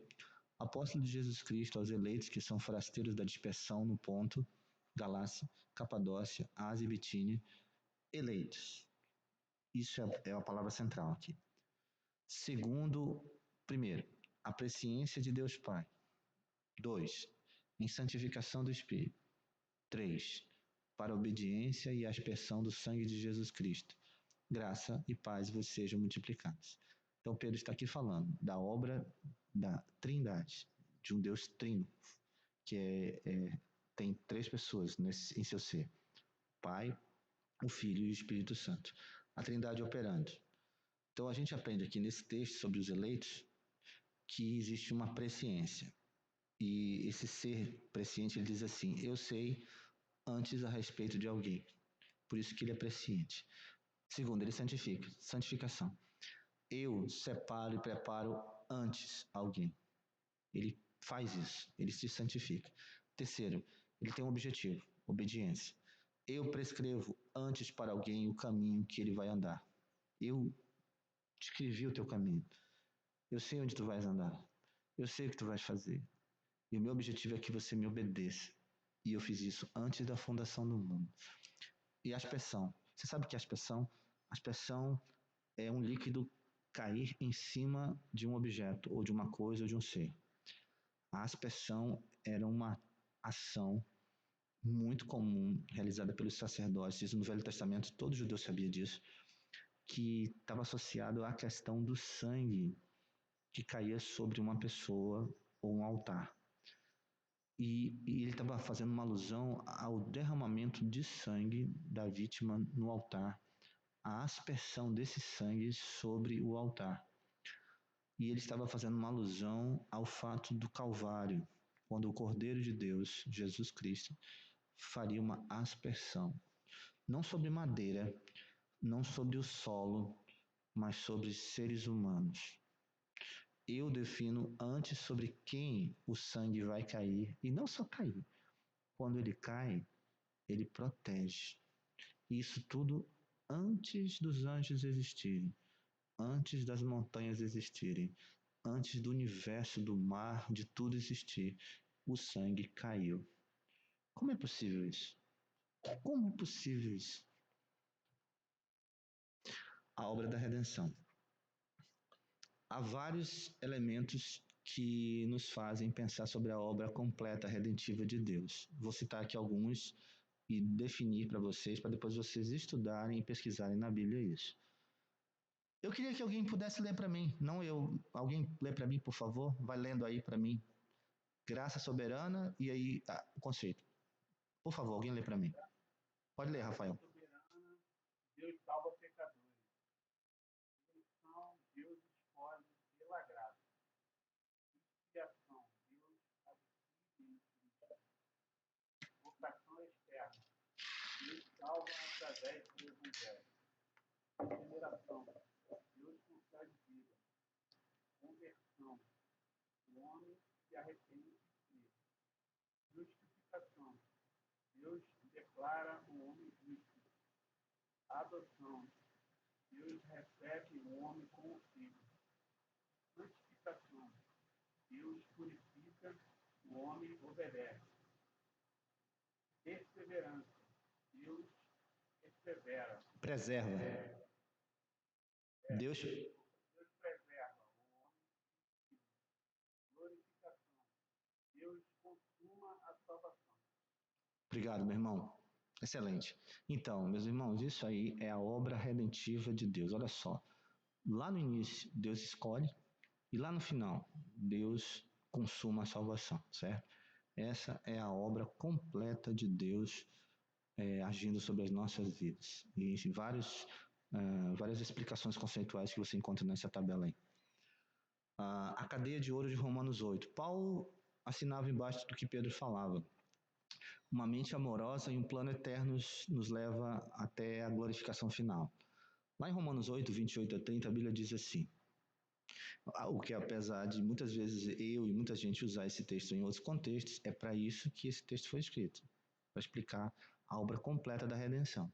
apóstolo de Jesus Cristo, aos eleitos que são forasteiros da dispersão no Ponto, Galácia, Capadócia, Ásia e Bitínia, eleitos. Isso é a palavra central aqui. Segundo, primeiro, a presciência de Deus Pai. 2, em santificação do Espírito. 3, para a obediência e a aspersão do sangue de Jesus Cristo. Graça e paz vos sejam multiplicados. Então Pedro está aqui falando da obra da Trindade, de um Deus trino, que tem três pessoas em seu ser: Pai, o Filho e o Espírito Santo. A Trindade operando. Então a gente aprende aqui nesse texto sobre os eleitos que existe uma presciência. E esse ser presciente, ele diz assim: eu sei antes a respeito de alguém. Por isso que ele é presciente. Segundo, ele santifica. Santificação. Eu separo e preparo antes alguém. Ele faz isso. Ele se santifica. Terceiro, ele tem um objetivo. Obediência. Eu prescrevo antes para alguém o caminho que ele vai andar. Eu escrevi o teu caminho. Eu sei onde tu vais andar. Eu sei o que tu vais fazer. E o meu objetivo é que você me obedeça. E eu fiz isso antes da fundação do mundo. E aspersão. Você sabe o que é aspersão? Aspersão é um líquido cair em cima de um objeto, ou de uma coisa, ou de um ser. A aspersão era uma ação muito comum realizada pelos sacerdotes. Isso no Velho Testamento, todo judeu sabia disso, que estava associado à questão do sangue que caía sobre uma pessoa ou um altar. E ele estava fazendo uma alusão ao derramamento de sangue da vítima no altar, a aspersão desse sangue sobre o altar. E ele estava fazendo uma alusão ao fato do Calvário, quando o Cordeiro de Deus, Jesus Cristo, faria uma aspersão, não sobre madeira, não sobre o solo, mas sobre seres humanos. Eu defino antes sobre quem o sangue vai cair, e não só cair. Quando ele cai, ele protege. Isso tudo antes dos anjos existirem, antes das montanhas existirem, antes do universo, do mar, de tudo existir. O sangue caiu. Como é possível isso? Como é possível isso? A obra da redenção. Há vários elementos que nos fazem pensar sobre a obra completa redentiva de Deus. Vou citar aqui alguns e definir para vocês, para depois vocês estudarem e pesquisarem na Bíblia isso. Eu queria que alguém pudesse ler para mim, não eu. Alguém lê para mim, por favor? Vai lendo aí para mim. Graça soberana e aí o conceito. Por favor, alguém lê para mim. Pode ler, Rafael. Soberana, Deus salva pecadores. Eleição, Deus escolhe pela graça. Expiação, Deus adquire em Cristo. Vocação externa, Deus salva através do Evangelho. Regeneração, Deus concede vida. Conversão, o homem se arrepende de si. Justificação, Deus declara o homem justo. Adoção, Deus recebe o homem como filho. Santificação, Deus purifica, o homem obedece. Perseverança, Deus persevera. Preserva. Deus Deus preserva o homem. Glorificação, Deus consuma a salvação. Obrigado, meu irmão. Excelente. Então, meus irmãos, isso aí é a obra redentiva de Deus. Olha só. Lá no início, Deus escolhe, e lá no final, Deus consuma a salvação, certo? Essa é a obra completa de Deus agindo sobre as nossas vidas. E várias explicações conceituais que você encontra nessa tabela aí. A cadeia de ouro de Romanos 8. Paulo assinava embaixo do que Pedro falava. Uma mente amorosa e um plano eterno nos leva até a glorificação final. Lá em Romanos 8, 28 a 30, a Bíblia diz assim: o que apesar de muitas vezes eu e muita gente usar esse texto em outros contextos, é para isso que esse texto foi escrito, para explicar a obra completa da redenção.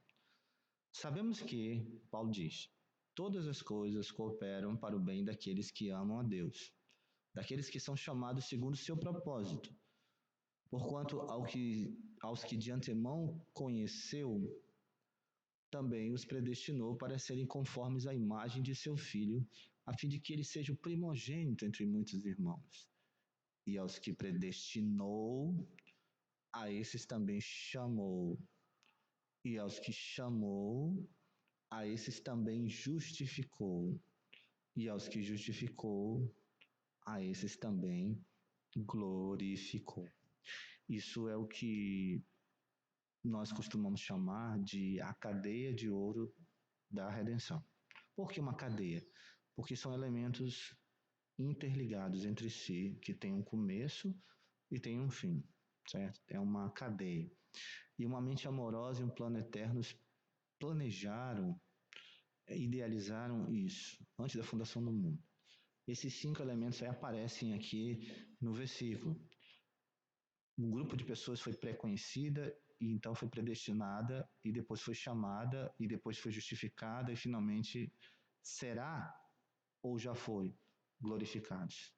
Sabemos que, Paulo diz, todas as coisas cooperam para o bem daqueles que amam a Deus, daqueles que são chamados segundo o seu propósito. Porquanto aos que de antemão conheceu, também os predestinou para serem conformes à imagem de seu Filho, a fim de que ele seja o primogênito entre muitos irmãos. E aos que predestinou, a esses também chamou. E aos que chamou, a esses também justificou. E aos que justificou, a esses também glorificou. Isso é o que nós costumamos chamar de a cadeia de ouro da redenção. Por que uma cadeia? Porque são elementos interligados entre si, que têm um começo e têm um fim, certo? É uma cadeia. E uma mente amorosa e um plano eterno planejaram, idealizaram isso antes da fundação do mundo. Esses 5 elementos aí aparecem aqui no versículo. Um grupo de pessoas foi pré-conhecida e então foi predestinada e depois foi chamada e depois foi justificada e finalmente será ou já foi glorificados.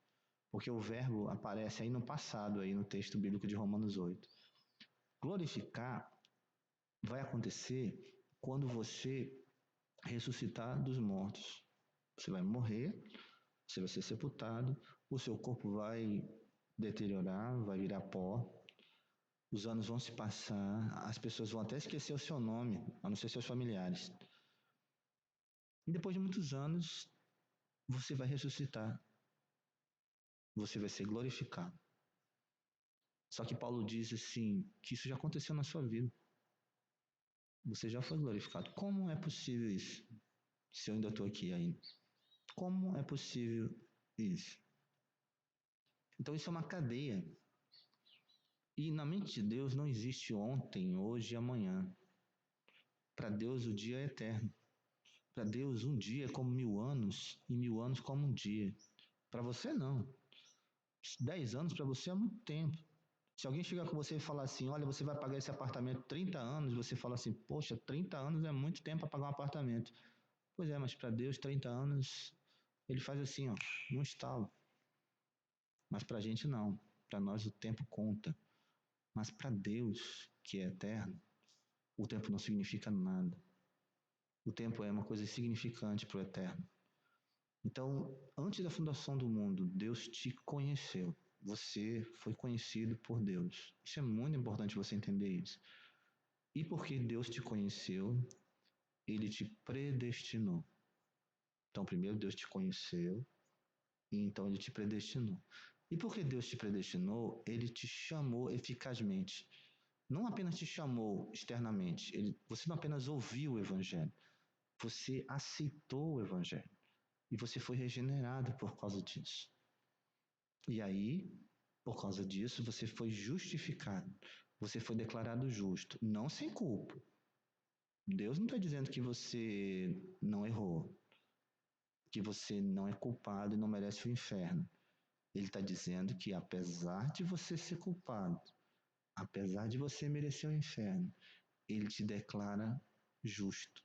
Porque o verbo aparece aí no passado, aí no texto bíblico de Romanos 8. Glorificar vai acontecer quando você ressuscitar dos mortos. Você vai morrer, você vai ser sepultado, o seu corpo vai deteriorar, vai virar pó, os anos vão se passar, as pessoas vão até esquecer o seu nome, a não ser seus familiares. E depois de muitos anos, você vai ressuscitar. Você vai ser glorificado. Só que Paulo diz assim, que isso já aconteceu na sua vida. Você já foi glorificado. Como é possível isso? Se eu ainda estou aqui ainda. Como é possível isso? Então isso é uma cadeia. E na mente de Deus não existe ontem, hoje e amanhã. Para Deus o dia é eterno. Para Deus um dia é como 1000 anos e 1000 anos como um dia. Para você não. 10 anos para você é muito tempo. Se alguém chegar com você e falar assim, olha, você vai pagar esse apartamento 30 anos, você fala assim, poxa, 30 anos é muito tempo para pagar um apartamento. Pois é, mas para Deus 30 anos, ele faz assim, ó, num estalo. Mas para a gente não. Para nós o tempo conta. Mas para Deus, que é eterno, o tempo não significa nada. O tempo é uma coisa insignificante para o eterno. Então, antes da fundação do mundo, Deus te conheceu. Você foi conhecido por Deus. Isso é muito importante você entender isso. E porque Deus te conheceu, Ele te predestinou. Então, primeiro Deus te conheceu, e então Ele te predestinou. E porque Deus te predestinou, Ele te chamou eficazmente. Não apenas te chamou externamente, você não apenas ouviu o Evangelho, você aceitou o Evangelho. E você foi regenerado por causa disso. E aí, por causa disso, você foi justificado. Você foi declarado justo, não sem culpa. Deus não está dizendo que você não errou, que você não é culpado e não merece o inferno. Ele está dizendo que apesar de você ser culpado, apesar de você merecer o inferno, ele te declara justo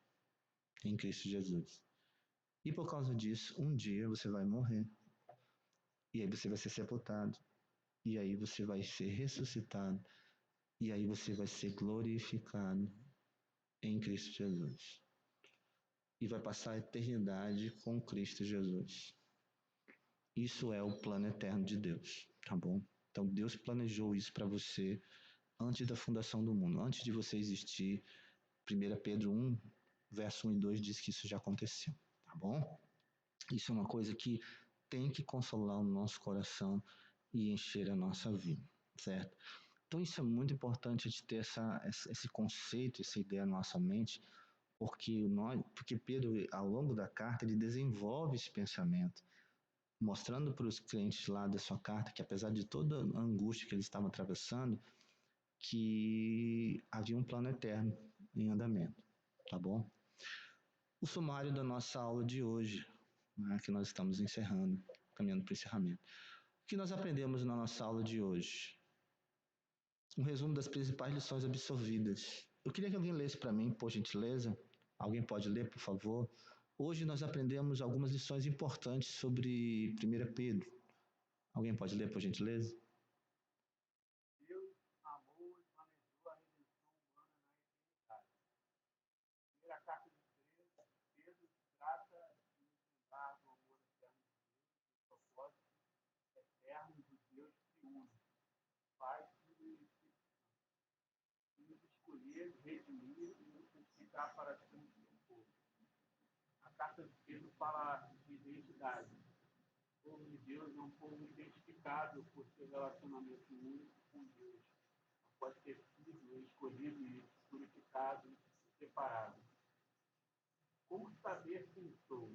em Cristo Jesus. E por causa disso, um dia você vai morrer. E aí você vai ser sepultado. E aí você vai ser ressuscitado. E aí você vai ser glorificado em Cristo Jesus. E vai passar a eternidade com Cristo Jesus. Isso é o plano eterno de Deus, tá bom? Então Deus planejou isso para você antes da fundação do mundo, antes de você existir. 1 Pedro 1, verso 1 e 2 diz que isso já aconteceu, tá bom? Isso é uma coisa que tem que consolar o nosso coração e encher a nossa vida, certo? Então isso é muito importante de ter esse conceito, essa ideia na nossa mente, porque Pedro, ao longo da carta, ele desenvolve esse pensamento, mostrando para os crentes lá da sua carta que apesar de toda a angústia que eles estavam atravessando, que havia um plano eterno em andamento, tá bom? O sumário da nossa aula de hoje, né, que nós estamos encerrando, caminhando para o encerramento. O que nós aprendemos na nossa aula de hoje? Um resumo das principais lições absorvidas. Eu queria que alguém lesse para mim, por gentileza. Alguém pode ler, por favor? Hoje nós aprendemos algumas lições importantes sobre 1 Pedro. Alguém pode ler, por gentileza? Deus amou e planejou a redenção humana na eternidade. Primeira carta de Pedro trata de nos lembrar do amor eterno de Deus, do propósito eterno do Deus triuno, Pai, Filho e Espírito Santo, e nos escolher, redimir e nos santificar para sermos seu povo. A carta de Pedro fala de identidade. O povo de Deus é um povo identificado por seu relacionamento único com Deus, pode ter sido escolhido e purificado e separado. Como saber quem sou?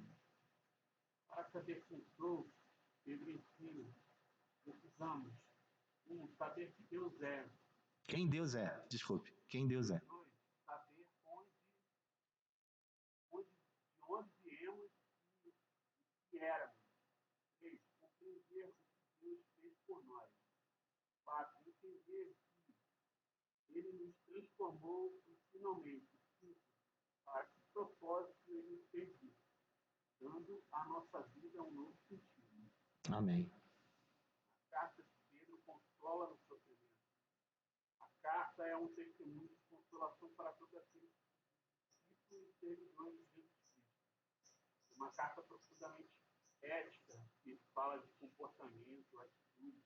Para saber quem sou, Pedro ensina, precisamos, saber que Deus é. Quem Deus é? Desculpe. Quem Deus é? Dois, saber de onde viemos e o que éramos. Três, compreender o que Deus fez por nós. Quatro, entender que Ele nos transformou finalmente. Cinco, para que propósito Ele fez isso, dando à nossa vida um novo sentido. Amém. A carta de Pedro consola no sofrimento. A carta é um testemunho de consolação para todos aqueles discípulos e servidores de Jesus Cristo. Uma carta profundamente ética, que fala de comportamento, atitudes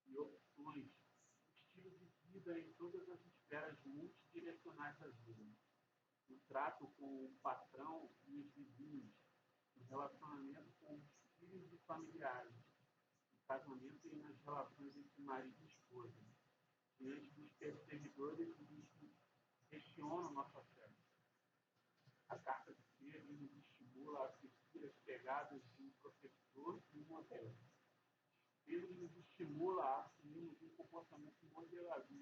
e opções, estilo de vida em todas as esferas multidirecionais da vida. No trato com o patrão e os vizinhos, no relacionamento com os filhos e familiares, no casamento e nas relações entre marido e esposa, diante dos perseguidores e dos que questionam nossa fé. A carta de Pedro nos estimula a seguir as pegadas de um professor e um modelo. Pedro nos estimula a assumirmos um comportamento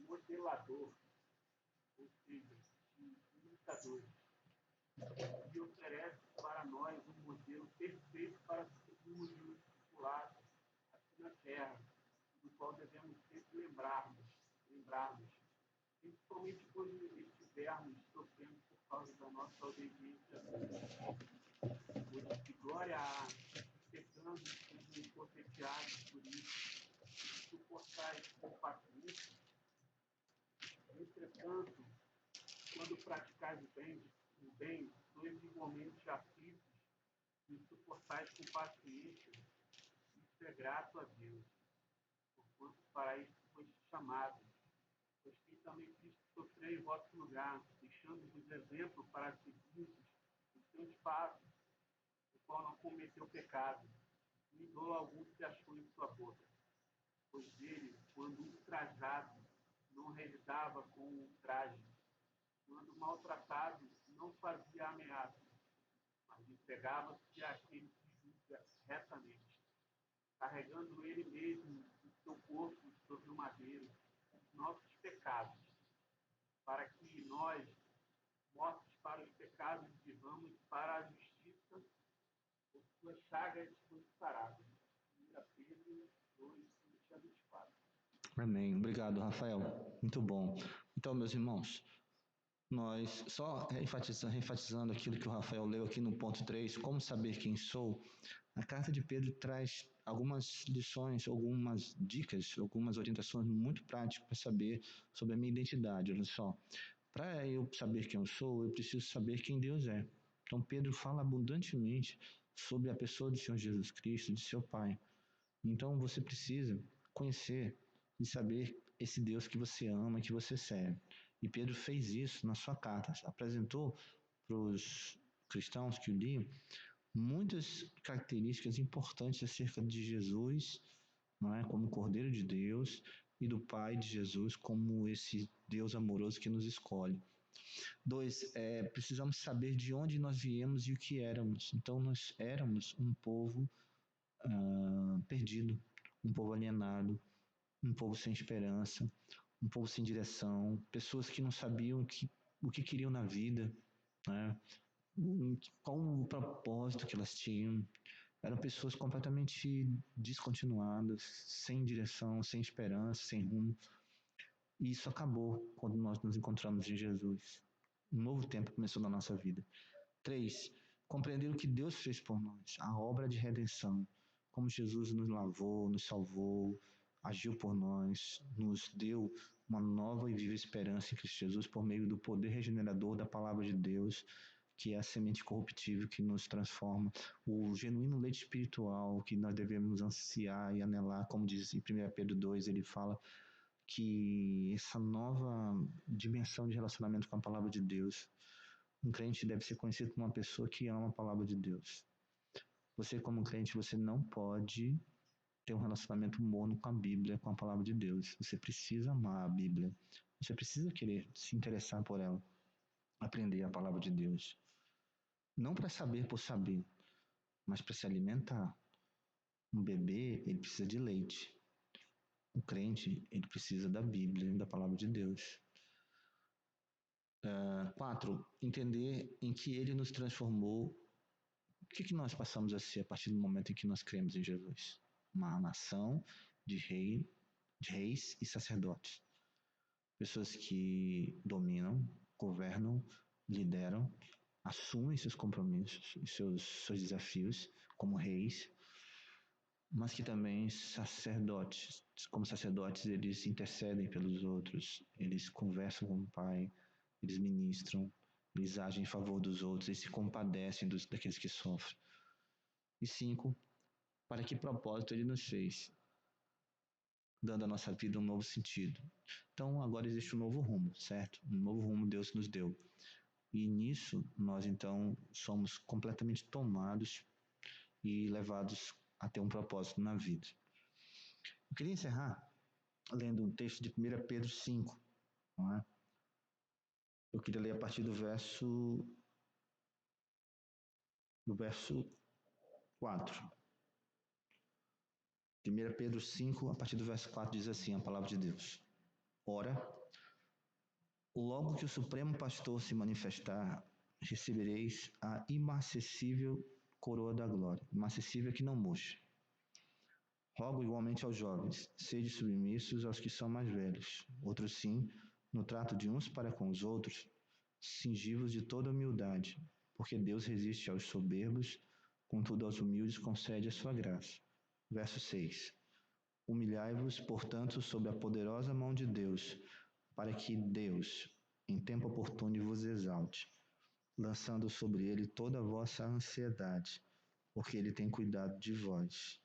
modelador, ou seja, de imitadores, e oferece para nós um modelo perfeito para seguirmos e nos discipular aqui na Terra, do qual devemos sempre lembrarmos, principalmente quando estivermos sofrendo por causa da nossa obediência a Deus. Pois que glória há, pecando como cortejados por isso, e suportais com paciência. Entretanto, quando praticais o bem, sois igualmente aflitos e suportais com paciência. Isso é grato a Deus, porquanto para isso foste chamados. Pois que também Cristo sofreu em vosso lugar, deixando-vos exemplo para seguirmos os seus passos, o qual não cometeu pecado, nem dolo algum se achou em sua boca. Pois ele, quando ultrajado, não revidava com ultraje, quando maltratado, não fazia ameaça, mas entregava-se àquele que julga retamente, carregando ele mesmo o seu corpo sobre o madeiro, os nossos pecados, para que nós, mortos para os pecados, vivamos para a justiça, por suas chagas fomos sarados. 1 Pedro 2, 20 a 24. Amém. Obrigado, Rafael. Muito bom. Então, meus irmãos, nós só enfatizando aquilo que o Rafael leu aqui no ponto 3, como saber quem sou, a carta de Pedro traz algumas lições, algumas dicas, algumas orientações muito práticas para saber sobre a minha identidade. Olha só, para eu saber quem eu sou, eu preciso saber quem Deus é. Então, Pedro fala abundantemente sobre a pessoa do Senhor Jesus Cristo, de seu Pai. Então, você precisa conhecer e saber esse Deus que você ama, que você serve. E Pedro fez isso na sua carta, apresentou para os cristãos que o liam muitas características importantes acerca de Jesus, não é, como Cordeiro de Deus, e do Pai de Jesus como esse Deus amoroso que nos escolhe. 2, precisamos saber de onde nós viemos e o que éramos. Então, nós éramos um povo perdido, um povo alienado, um povo sem esperança, um povo sem direção, pessoas que não sabiam o que queriam na vida, né? Qual o propósito que elas tinham. Eram pessoas completamente descontinuadas, sem direção, sem esperança, sem rumo. E isso acabou quando nós nos encontramos em Jesus. Um novo tempo começou na nossa vida. 3, compreender o que Deus fez por nós, a obra de redenção, como Jesus nos lavou, nos salvou, agiu por nós, nos deu uma nova e viva esperança em Cristo Jesus por meio do poder regenerador da palavra de Deus, que é a semente corruptível que nos transforma, o genuíno leite espiritual que nós devemos ansiar e anelar, como diz em 1 Pedro 2, ele fala que essa nova dimensão de relacionamento com a palavra de Deus, um crente deve ser conhecido como uma pessoa que ama a palavra de Deus. Você, como crente, você não pode ter um relacionamento morno com a Bíblia, com a palavra de Deus. Você precisa amar a Bíblia. Você precisa querer se interessar por ela, aprender a palavra de Deus. Não para saber por saber, mas para se alimentar. Um bebê, ele precisa de leite. O crente, ele precisa da Bíblia, da palavra de Deus. 4. Entender em que ele nos transformou. O que nós passamos a ser a partir do momento em que nós cremos em Jesus? Uma nação de reis e sacerdotes. Pessoas que dominam, governam, lideram, assumem seus compromissos e seus desafios como reis, mas que também sacerdotes, como sacerdotes, eles intercedem pelos outros, eles conversam com o Pai, eles ministram, eles agem em favor dos outros, eles se compadecem daqueles que sofrem. E 5, para que propósito ele nos fez, dando à nossa vida um novo sentido. Então agora existe um novo rumo, certo? Um novo rumo Deus nos deu. E nisso nós então somos completamente tomados e levados a ter um propósito na vida. Eu queria encerrar lendo um texto de 1 Pedro 5, não é? Eu queria ler a partir do verso 4. 1 Pedro 5, a partir do verso 4, diz assim a palavra de Deus. Ora, logo que o Supremo Pastor se manifestar, recebereis a imarcessível coroa da glória, imarcessível que não murcha. Rogo igualmente aos jovens, sede submissos aos que são mais velhos, outros sim, no trato de uns para com os outros, cingivos de toda humildade, porque Deus resiste aos soberbos, contudo aos humildes concede a sua graça. Verso 6. Humilhai-vos, portanto, sob a poderosa mão de Deus, para que Deus, em tempo oportuno, vos exalte, lançando sobre ele toda a vossa ansiedade, porque ele tem cuidado de vós.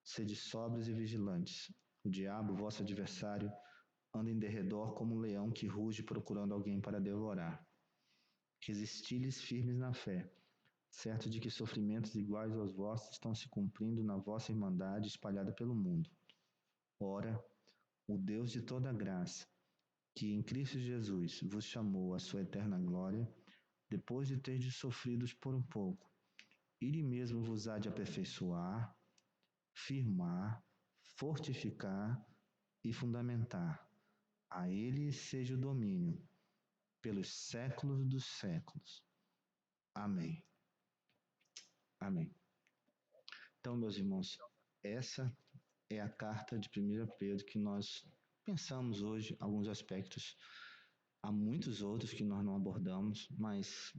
Sede sóbrios e vigilantes. O diabo, vosso adversário, anda em derredor como um leão que ruge procurando alguém para devorar. Resisti-lhes firmes na fé, certo de que sofrimentos iguais aos vossos estão se cumprindo na vossa irmandade espalhada pelo mundo. Ora, o Deus de toda graça, que em Cristo Jesus vos chamou à sua eterna glória, depois de terdes sofrido por um pouco, ele mesmo vos há de aperfeiçoar, firmar, fortificar e fundamentar. A ele seja o domínio pelos séculos dos séculos. Amém. Amém. Então, meus irmãos, essa é a carta de 1 Pedro que nós pensamos hoje, alguns aspectos. Há muitos outros que nós não abordamos, mas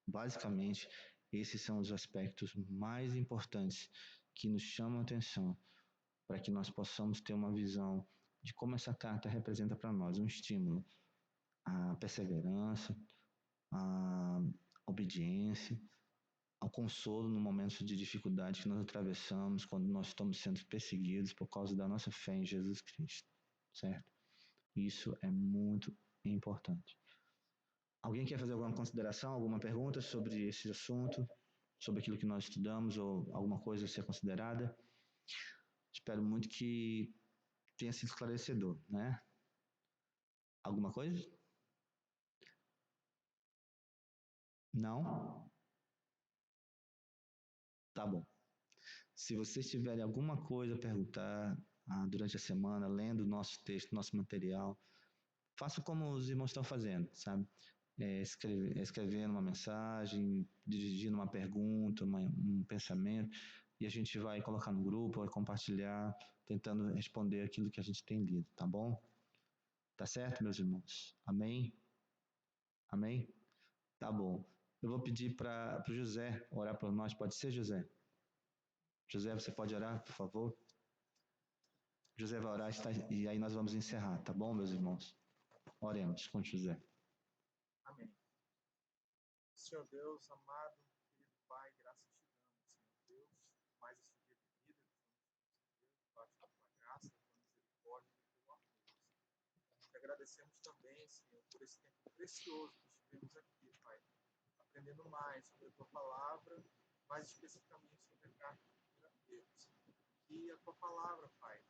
basicamente esses são os aspectos mais importantes que nos chamam a atenção para que nós possamos ter uma visão de como essa carta representa para nós um estímulo à perseverança, à obediência, ao consolo no momento de dificuldade que nós atravessamos, quando nós estamos sendo perseguidos por causa da nossa fé em Jesus Cristo, certo? Isso é muito importante. Alguém quer fazer alguma consideração, alguma pergunta sobre esse assunto, sobre aquilo que nós estudamos ou alguma coisa a ser considerada? Espero muito que tenha sido esclarecedor, né? Alguma coisa? Não? Tá bom. Se vocês tiverem alguma coisa a perguntar durante a semana, lendo o nosso texto, nosso material, faça como os irmãos estão fazendo, sabe? Escrevendo uma mensagem, dirigindo uma pergunta, um pensamento, e a gente vai colocar no grupo, vai compartilhar, tentando responder aquilo que a gente tem lido, tá bom? Tá certo, meus irmãos? Amém? Amém? Tá bom. Eu vou pedir para o José orar por nós. Pode ser, José? José, você pode orar, por favor? José vai orar e aí nós vamos encerrar, tá bom, meus irmãos? Oremos com José. Amém. Senhor Deus, amado, querido Pai, graças te damos, Senhor Deus, mais esse dia de vida que nós temos, debaixo da tua graça, da tua misericórdia e do teu amor. Te agradecemos também, Senhor, por esse tempo precioso que estivemos aqui, Pai, aprendendo mais sobre a tua palavra, mais especificamente sobre a carta de 1 Pedro, Senhor. que a tua palavra, Pai,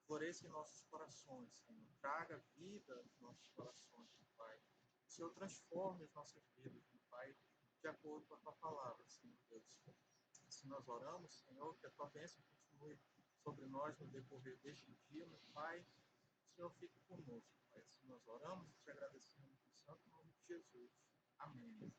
floresça em nossos corações, Senhor. Traga vida aos nossos corações, meu Pai. O Senhor transforme as nossas vidas, meu Pai, de acordo com a tua palavra, Senhor Deus. Assim nós oramos, Senhor, que a tua bênção continue sobre nós no decorrer deste dia, meu Pai. O Senhor fique conosco, Pai. Assim nós oramos e te agradecemos no santo nome de Jesus. Amém.